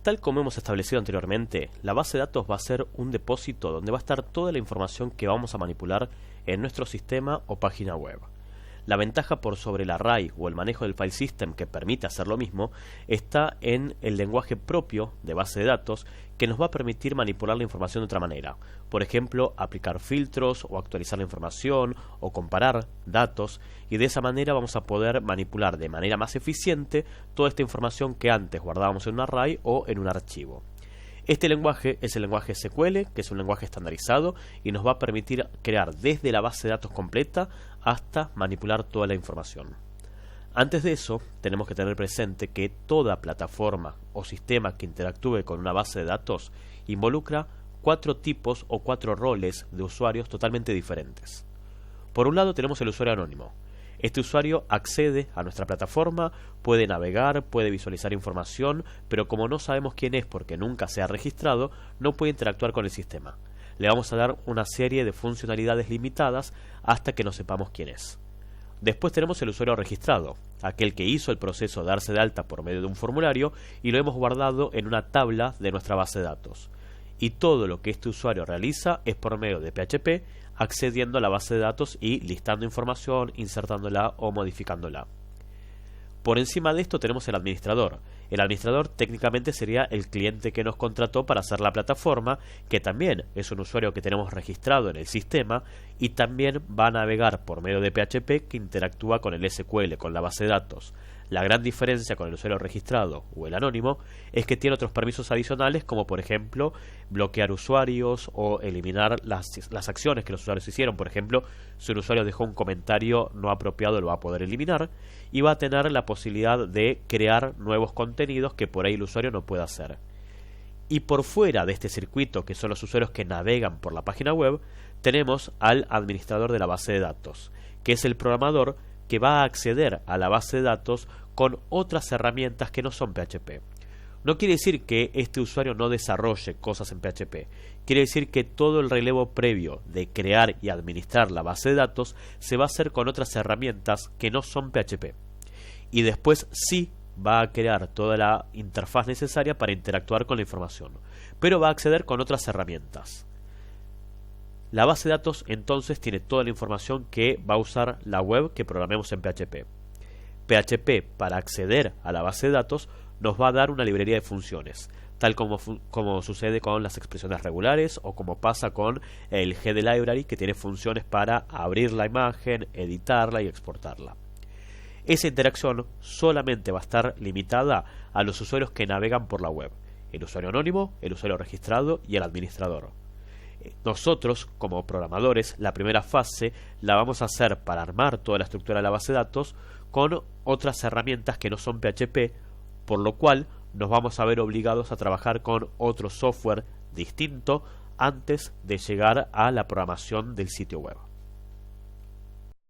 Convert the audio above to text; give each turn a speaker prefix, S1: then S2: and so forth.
S1: Tal como hemos establecido anteriormente, la base de datos va a ser un depósito donde va a estar toda la información que vamos a manipular en nuestro sistema o página web. La ventaja por sobre el array o el manejo del file system que permite hacer lo mismo está en el lenguaje propio de base de datos que nos va a permitir manipular la información de otra manera. Por ejemplo, aplicar filtros o actualizar la información o comparar datos, y de esa manera vamos a poder manipular de manera más eficiente toda esta información que antes guardábamos en un array o en un archivo. Este lenguaje es el lenguaje SQL, que es un lenguaje estandarizado y nos va a permitir crear desde la base de datos completa hasta manipular toda la información. Antes de eso, tenemos que tener presente que toda plataforma o sistema que interactúe con una base de datos involucra 4 tipos o 4 roles de usuarios totalmente diferentes. Por un lado tenemos el usuario anónimo. Este usuario accede a nuestra plataforma, puede navegar, puede visualizar información, pero como no sabemos quién es porque nunca se ha registrado, no puede interactuar con el sistema. Le vamos a dar una serie de funcionalidades limitadas hasta que no sepamos quién es. Después tenemos el usuario registrado, aquel que hizo el proceso de darse de alta por medio de un formulario y lo hemos guardado en una tabla de nuestra base de datos. Y todo lo que este usuario realiza es por medio de PHP, accediendo a la base de datos y listando información, insertándola o modificándola. Por encima de esto tenemos el administrador. El administrador técnicamente sería el cliente que nos contrató para hacer la plataforma, que también es un usuario que tenemos registrado en el sistema y también va a navegar por medio de PHP que interactúa con el SQL, con la base de datos. La gran diferencia con el usuario registrado o el anónimo es que tiene otros permisos adicionales, como por ejemplo bloquear usuarios o eliminar las acciones que los usuarios hicieron. Por ejemplo, si un usuario dejó un comentario no apropiado, lo va a poder eliminar y va a tener la posibilidad de crear nuevos contenidos que por ahí el usuario no puede hacer. Y por fuera de este circuito, que son los usuarios que navegan por la página web, tenemos al administrador de la base de datos, que es el programador que va a acceder a la base de datos con otras herramientas que no son PHP. No quiere decir que este usuario no desarrolle cosas en PHP. Quiere decir que todo el relevo previo de crear y administrar la base de datos se va a hacer con otras herramientas que no son PHP. Y después sí va a crear toda la interfaz necesaria para interactuar con la información, pero va a acceder con otras herramientas. La base de datos entonces tiene toda la información que va a usar la web que programemos en PHP. PHP, para acceder a la base de datos, nos va a dar una librería de funciones, tal como sucede con las expresiones regulares o como pasa con el GD Library, que tiene funciones para abrir la imagen, editarla y exportarla. Esa interacción solamente va a estar limitada a los usuarios que navegan por la web: el usuario anónimo, el usuario registrado y el administrador. Nosotros, como programadores, la primera fase la vamos a hacer para armar toda la estructura de la base de datos con otras herramientas que no son PHP, por lo cual nos vamos a ver obligados a trabajar con otro software distinto antes de llegar a la programación del sitio web.